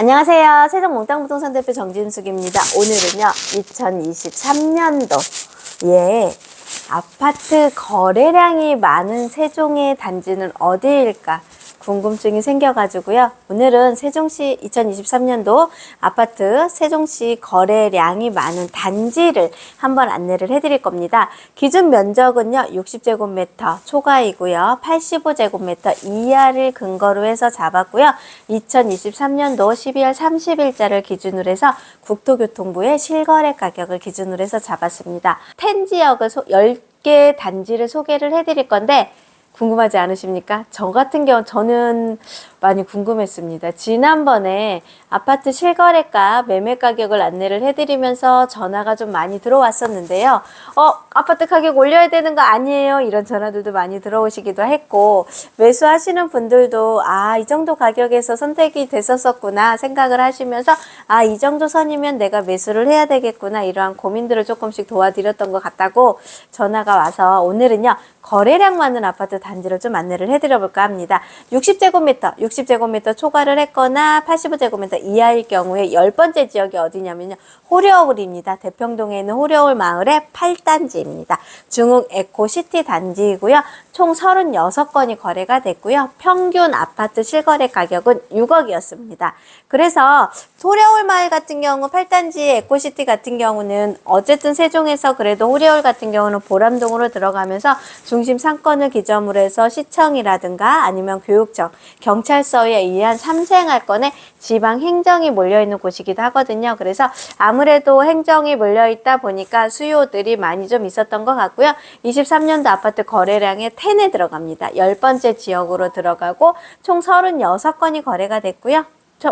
안녕하세요. 세종몽땅부동산 대표 정진숙입니다. 오늘은요, 2023년도 아파트 거래량이 많은 세종의 단지는 어디일까 궁금증이 생겨가지고요. 오늘은 세종시 2023년도 아파트 세종시 거래량이 많은 단지를 한번 안내를 해드릴 겁니다. 기준 면적은요 60제곱미터 초과이고요. 85제곱미터 이하를 근거로 해서 잡았고요. 2023년도 12월 30일자를 기준으로 해서 국토교통부의 실거래 가격을 기준으로 해서 잡았습니다. 10지역을 10개 단지를 소개를 해드릴 건데 궁금하지 않으십니까? 저 같은 경우 저는 많이 궁금했습니다. 지난번에 아파트 실거래가 매매 가격을 안내를 해드리면서 전화가 좀 많이 들어왔었는데요. 아파트 가격 올려야 되는 거 아니에요? 이런 전화들도 많이 들어오시기도 했고, 매수하시는 분들도 이 정도 가격에서 선택이 됐었구나 생각을 하시면서 이 정도 선이면 내가 매수를 해야 되겠구나 이러한 고민들을 조금씩 도와드렸던 것 같다고 전화가 와서 오늘은요 거래량 많은 아파트 단지를 좀 안내를 해드려 볼까 합니다. 60제곱미터 초과를 했거나 85제곱미터 이하일 경우에 10번째 지역이 어디냐면요. 호려울입니다. 대평동에 있는 호려울 마을의 8단지입니다. 중흥 에코시티 단지이고요. 총 36건이 거래가 됐고요. 평균 아파트 실거래 가격은 6억이었습니다. 그래서 호려울 마을 같은 경우 8단지 에코시티 같은 경우는 어쨌든 세종에서 그래도 호려울 같은 경우는 보람동으로 들어가면서 중심 상권을 기점으로 해서 시청이라든가 아니면 교육청, 경찰서에 의한 삼생활권의 지방 행정이 몰려있는 곳이기도 하거든요. 그래서 아무래도 행정이 몰려있다 보니까 수요들이 많이 좀 있었던 것 같고요. 23년도 아파트 거래량에 10에 들어갑니다. 10번째 지역으로 들어가고 총 36건이 거래가 됐고요.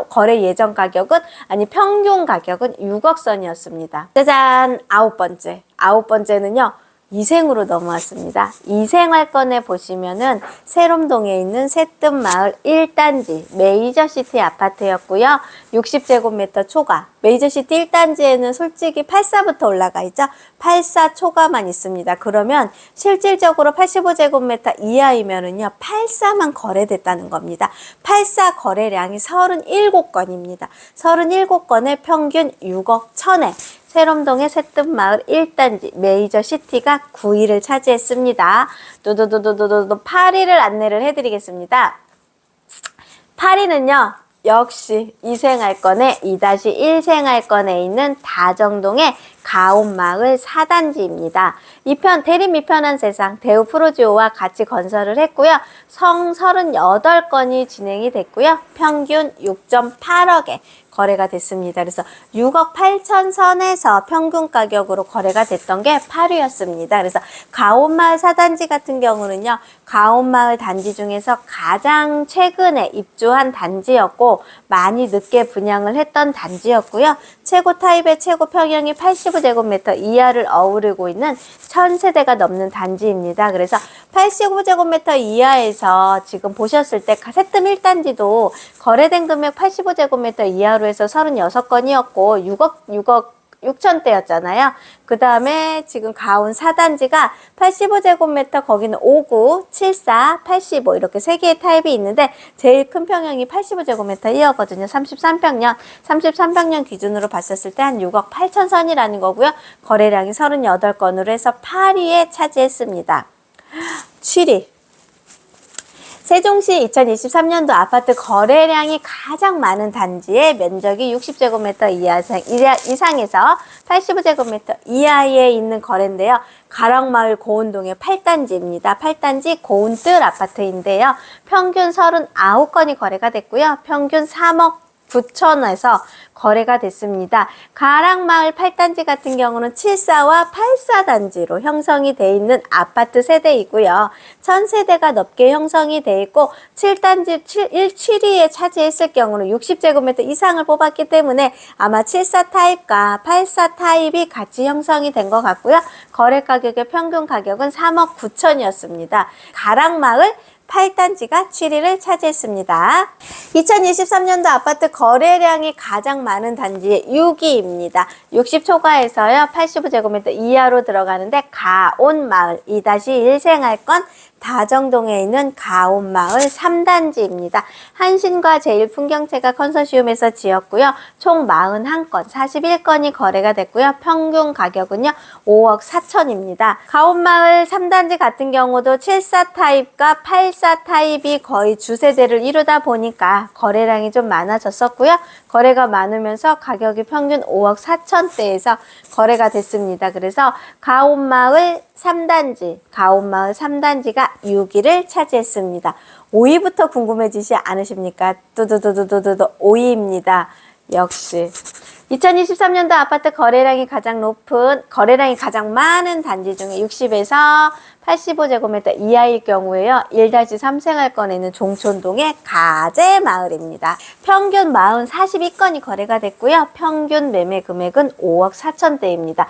거래 예정 가격은 평균 가격은 6억 선이었습니다. 짜잔! 9번째는요. 이생으로 넘어왔습니다. 이생활권에 보시면은 세롬동에 있는 새뜸마을 1단지 메이저시티 아파트였고요. 60제곱미터 초과. 메이저시티 1단지에는 솔직히 84부터 올라가 있죠. 84 초과만 있습니다. 그러면 실질적으로 85제곱미터 이하이면은요. 84만 거래됐다는 겁니다. 84 거래량이 37건입니다. 37건에 평균 6억 1천에 세롬동의 새뜸마을 1단지 메이저시티가 9위를 차지했습니다. 또도도도도도 8위를 안내를 해드리겠습니다. 8위는요. 역시 2생활권에 2-1생활권에 있는 다정동의 가온마을 4단지입니다. 대림 이편한 세상 대우 프로지오와 같이 건설을 했고요. 성 38건이 진행이 됐고요. 평균 6.8억에 거래가 됐습니다. 그래서 6억 8천 선에서 평균 가격으로 거래가 됐던 게 8위였습니다. 그래서 가온마을 4단지 같은 경우는요. 가온마을 단지 중에서 가장 최근에 입주한 단지였고 많이 늦게 분양을 했던 단지였고요. 최고 타입의 최고 평형이 85제곱미터 이하를 어우르고 있는 1000세대가 넘는 단지입니다. 그래서 85제곱미터 이하에서 지금 보셨을 때 새뜸 1단지도 거래된 금액 85제곱미터 이하로 해서 36건이었고 6억 6천대였잖아요. 그 다음에 지금 가온 4단지가 85제곱미터 거기는 59, 74, 85 이렇게 3개의 타입이 있는데 제일 큰 평형이 85제곱미터 이하거든요. 33평형 기준으로 봤었을 때 한 6억 8천 선이라는 거고요. 거래량이 38건으로 해서 8위에 차지했습니다. 7위. 세종시 2023년도 아파트 거래량이 가장 많은 단지의 면적이 60제곱미터 이상에서 85제곱미터 이하에 있는 거래인데요. 가락마을 고운동의 8단지입니다. 8단지 고운뜰 아파트인데요. 평균 39건이 거래가 됐고요. 평균 3억 9천에서 거래가 됐습니다. 가락마을 8단지 같은 경우는 74와 84단지로 형성이 돼 있는 아파트 세대이고요. 1000세대가 넘게 형성이 돼 있고 7단지 7위에 차지했을 경우는 60제곱미터 이상을 뽑았기 때문에 아마 74 타입과 84 타입이 같이 형성이 된 것 같고요. 거래 가격의 평균 가격은 3억 9천이었습니다. 가락마을 8단지가 7위를 차지했습니다. 2023년도 아파트 거래량이 가장 많은 단지의 6위입니다. 60초과에서요 85제곱미터 이하로 들어가는데 가온마을 2-1 생활권 다정동에 있는 가온마을 3단지입니다. 한신과 제일풍경채가 컨소시엄에서 지었고요. 총 41건, 41건이 거래가 됐고요. 평균 가격은요 5억 4천입니다. 가온마을 3단지 같은 경우도 74 타입과 84 타입이 거의 주세대를 이루다 보니까 거래량이 좀 많아졌었고요. 거래가 많으면서 가격이 평균 5억 4천대에서 거래가 됐습니다. 그래서 가온마을 3단지가 6위를 차지했습니다. 5위부터 궁금해지지 않으십니까? 뚜두두두두두 5위입니다. 역시 2023년도 아파트 거래량이 가장 많은 단지 중에 60에서 85제곱미터 이하일 경우에요. 1-3 생활권에 있는 종촌동의 가재마을입니다. 평균 마흔 42건이 거래가 됐고요. 평균 매매 금액은 5억 4천대입니다.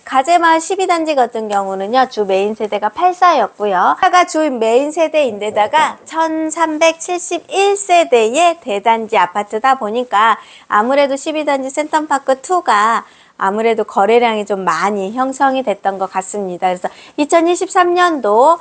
가재마을 12단지 같은 경우는요. 주 메인 세대가 84였고요. 아까 주 메인 세대인데다가 1371세대의 대단지 아파트다 보니까 아무래도 12단지 센텀파크2가 아무래도 거래량이 좀 많이 형성이 됐던 것 같습니다. 그래서 2023년도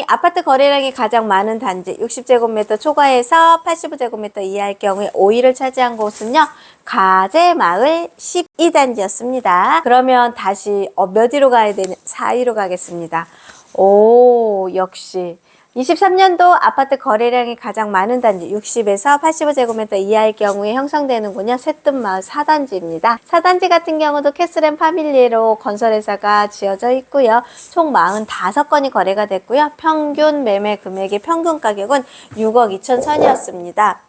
아파트 거래량이 가장 많은 단지 60제곱미터 초과해서 85제곱미터 이하일 경우에 5위를 차지한 곳은요. 가재마을 12단지였습니다. 그러면 다시 몇 위로 가야 되냐? 4위로 가겠습니다. 오, 역시 23년도 아파트 거래량이 가장 많은 단지 60에서 85제곱미터 이하일 경우에 형성되는군요. 셋뜸마을 4단지입니다. 4단지 같은 경우도 캐슬앤 파밀리로 건설회사가 지어져 있고요. 총 45건이 거래가 됐고요. 평균 매매 금액의 평균 가격은 6억 2천 선이었습니다.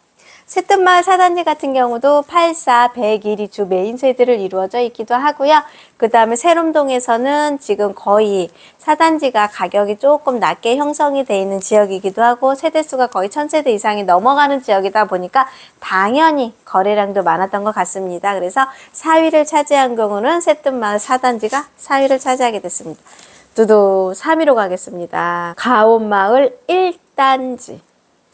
셋뜸마을 4단지 같은 경우도 84, 101이 주 메인 세대를 이루어져 있기도 하고요. 그 다음에 세롬동에서는 지금 거의 4단지가 가격이 조금 낮게 형성이 되어 있는 지역이기도 하고 세대수가 거의 1000세대 이상이 넘어가는 지역이다 보니까 당연히 거래량도 많았던 것 같습니다. 그래서 4위를 차지한 경우는 셋뜸마을 4단지가 4위를 차지하게 됐습니다. 3위로 가겠습니다. 가온마을 1단지.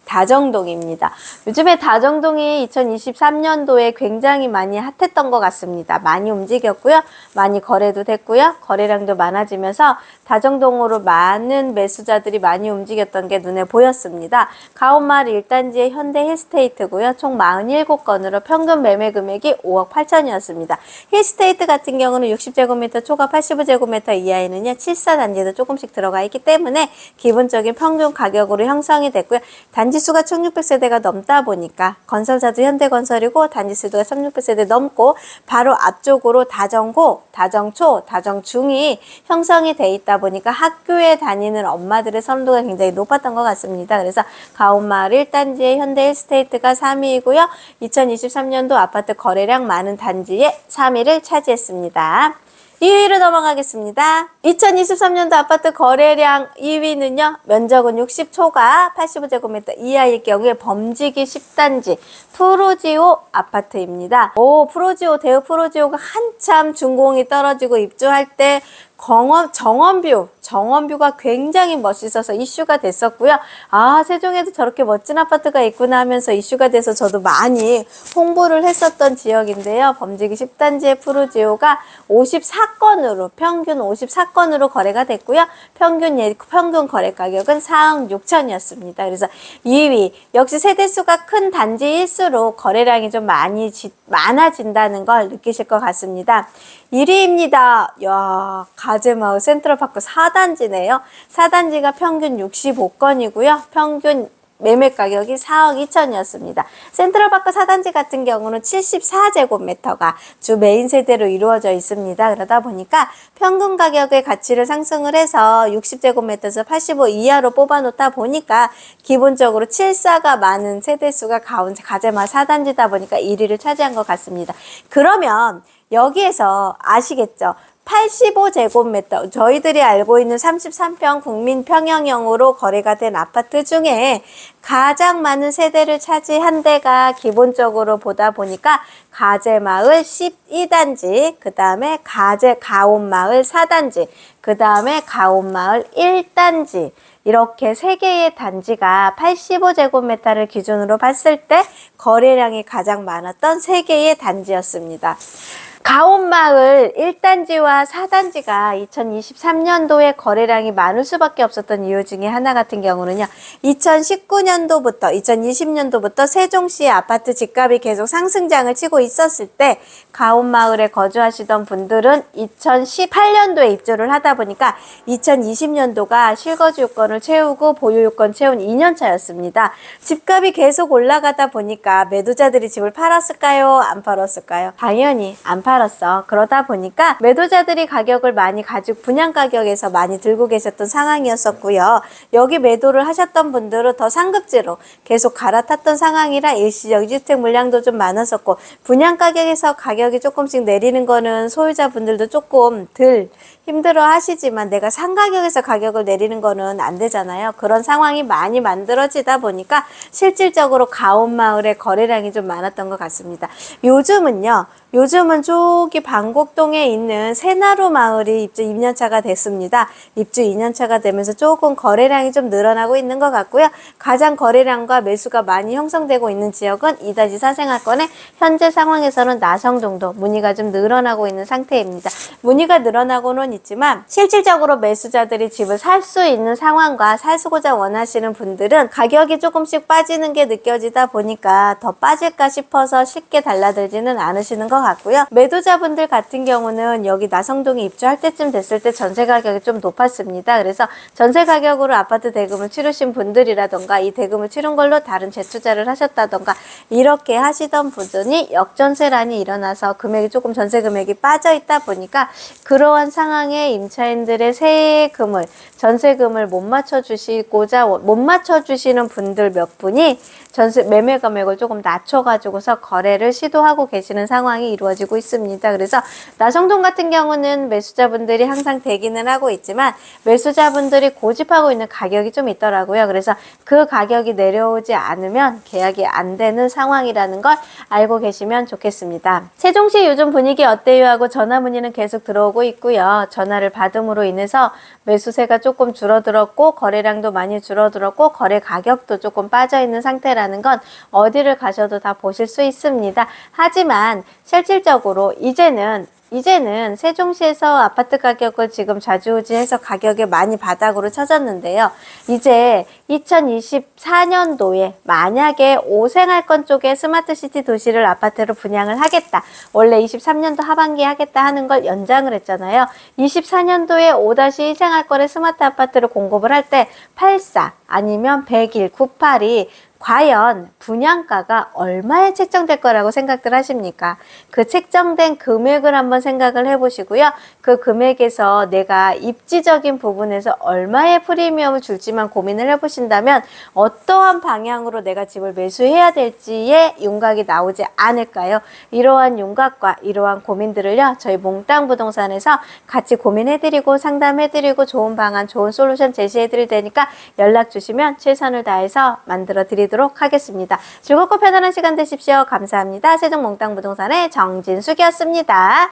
다정동입니다. 요즘에 다정동이 2023년도에 굉장히 많이 핫했던 것 같습니다. 많이 움직였고요. 많이 거래도 됐고요. 거래량도 많아지면서 다정동으로 많은 매수자들이 많이 움직였던 게 눈에 보였습니다. 가온마을 1단지의 현대 힐스테이트고요. 총 47건으로 평균 매매 금액이 5억 8천이었습니다. 힐스테이트 같은 경우는 60제곱미터 초과 85제곱미터 이하에는요. 74단지도 조금씩 들어가 있기 때문에 기본적인 평균 가격으로 형성이 됐고요. 단지 수가 1600세대가 넘다 보니까 건설사도 현대건설이고 단지 수가 1600세대 넘고 바로 앞쪽으로 다정고, 다정초, 다정중이 형성이 돼 있다 보니까 학교에 다니는 엄마들의 선호도가 굉장히 높았던 것 같습니다. 그래서 가온마을 1단지의 현대 힐스테이트가 3위이고요. 2023년도 아파트 거래량 많은 단지의 3위를 차지했습니다. 2위로 넘어가겠습니다. 2023년도 아파트 거래량 2위는요. 면적은 60초가 85제곱미터 이하일 경우에 범지기 10단지 프로지오 아파트입니다. 프로지오, 대우 프로지오가 한참 준공이 떨어지고 입주할 때 정원뷰가 굉장히 멋있어서 이슈가 됐었고요. 세종에도 저렇게 멋진 아파트가 있구나 하면서 이슈가 돼서 저도 많이 홍보를 했었던 지역인데요. 범지기 10단지의 프로지오가 54건으로, 평균 54건으로 거래가 됐고요. 평균 거래 가격은 4억 6천이었습니다. 그래서 2위, 역시 세대수가 큰 단지일수록 거래량이 좀 많아진다는 걸 느끼실 것 같습니다. 1위입니다. 가재마을 센트럴파크 4단지네요. 4단지가 평균 65건이고요. 평균 매매 가격이 4억 2천이었습니다. 센트럴파크 4단지 같은 경우는 74제곱미터가 주 메인 세대로 이루어져 있습니다. 그러다 보니까 평균 가격의 가치를 상승을 해서 60제곱미터에서 85 이하로 뽑아놓다 보니까 기본적으로 74가 많은 세대수가 가재마을 4단지다 보니까 1위를 차지한 것 같습니다. 그러면 여기에서 아시겠죠? 85제곱미터, 저희들이 알고 있는 33평 국민 평형형으로 거래가 된 아파트 중에 가장 많은 세대를 차지한 데가 기본적으로 보다 보니까 가재마을 12단지, 그 다음에 가온마을 4단지, 그 다음에 가온마을 1단지, 이렇게 세 개의 단지가 85제곱미터를 기준으로 봤을 때 거래량이 가장 많았던 세 개의 단지였습니다. 가온마을 1단지와 4단지가 2023년도에 거래량이 많을 수밖에 없었던 이유 중에 하나 같은 경우는요. 2019년도부터 2020년도부터 세종시의 아파트 집값이 계속 상승장을 치고 있었을 때 가온마을에 거주하시던 분들은 2018년도에 입주를 하다 보니까 2020년도가 실거주 요건을 채우고 보유 요건 채운 2년차였습니다. 집값이 계속 올라가다 보니까 매도자들이 집을 팔았을까요? 안 팔았을까요? 당연히 안 팔았어요. 그러다 보니까 매도자들이 가격을 많이 가지고 분양 가격에서 많이 들고 계셨던 상황이었었고요. 여기 매도를 하셨던 분들은 더 상급지로 계속 갈아탔던 상황이라 일시적 주택 물량도 좀 많았었고 분양 가격에서 가격이 조금씩 내리는 거는 소유자분들도 조금 덜 힘들어 하시지만 내가 상가격에서 가격을 내리는 거는 안 되잖아요. 그런 상황이 많이 만들어지다 보니까 실질적으로 가온마을의 거래량이 좀 많았던 것 같습니다. 요즘은 저기 방곡동에 있는 새나루 마을이 입주 2년차가 됐습니다. 입주 2년차가 되면서 조금 거래량이 좀 늘어나고 있는 것 같고요. 가장 거래량과 매수가 많이 형성되고 있는 지역은 이다지 사생활권의 현재 상황에서는 나성동도 문의가 좀 늘어나고 있는 상태입니다. 문의가 늘어나고는 있지만 실질적으로 매수자들이 집을 살 수 있는 상황과 사고자 원하시는 분들은 가격이 조금씩 빠지는 게 느껴지다 보니까 더 빠질까 싶어서 쉽게 달라들지는 않으시는 것 같고요. 매도자분들 같은 경우는 여기 나성동에 입주할 때쯤 됐을 때 전세 가격이 좀 높았습니다. 그래서 전세 가격으로 아파트 대금을 치르신 분들이라던가 이 대금을 치른 걸로 다른 재투자를 하셨다던가 이렇게 하시던 분들이 역전세란이 일어나서 금액이 조금 전세 금액이 빠져 있다 보니까 그러한 상황에 임차인들의 세금을 전세금을 못 맞춰주시는 분들 몇 분이 전세 매매 금액을 조금 낮춰가지고서 거래를 시도하고 계시는 상황이 이루어지고 있습니다. 그래서 나성동 같은 경우는 매수자분들이 항상 대기는 하고 있지만 매수자분들이 고집하고 있는 가격이 좀 있더라고요. 그래서 그 가격이 내려오지 않으면 계약이 안 되는 상황이라는 걸 알고 계시면 좋겠습니다. 세종시 요즘 분위기 어때요? 하고 전화 문의는 계속 들어오고 있고요. 전화를 받음으로 인해서 매수세가 조금 줄어들었고 거래량도 많이 줄어들었고 거래 가격도 조금 빠져있는 상태라는 건 어디를 가셔도 다 보실 수 있습니다. 하지만 실질적으로 이제는 세종시에서 아파트 가격을 지금 좌지우지해서 가격이 많이 바닥으로 쳐졌는데요. 이제 2024년도에 만약에 5생활권 쪽에 스마트시티 도시를 아파트로 분양을 하겠다. 원래 23년도 하반기에 하겠다 하는 걸 연장을 했잖아요. 24년도에 5-2 생활권의 스마트 아파트를 공급을 할 때 84 아니면 101, 98이 과연 분양가가 얼마에 책정될 거라고 생각들 하십니까? 그 책정된 금액을 한번 생각을 해보시고요. 그 금액에서 내가 입지적인 부분에서 얼마의 프리미엄을 줄지만 고민을 해보신다면 어떠한 방향으로 내가 집을 매수해야 될지에 윤곽이 나오지 않을까요? 이러한 윤곽과 이러한 고민들을요. 저희 몽땅 부동산에서 같이 고민해드리고 상담해드리고 좋은 방안, 좋은 솔루션 제시해드릴 테니까 연락 주시면 최선을 다해서 만들어드리도록 하겠습니다. 즐겁고 편안한 시간 되십시오. 감사합니다. 세종 몽땅 부동산의 정진숙이었습니다.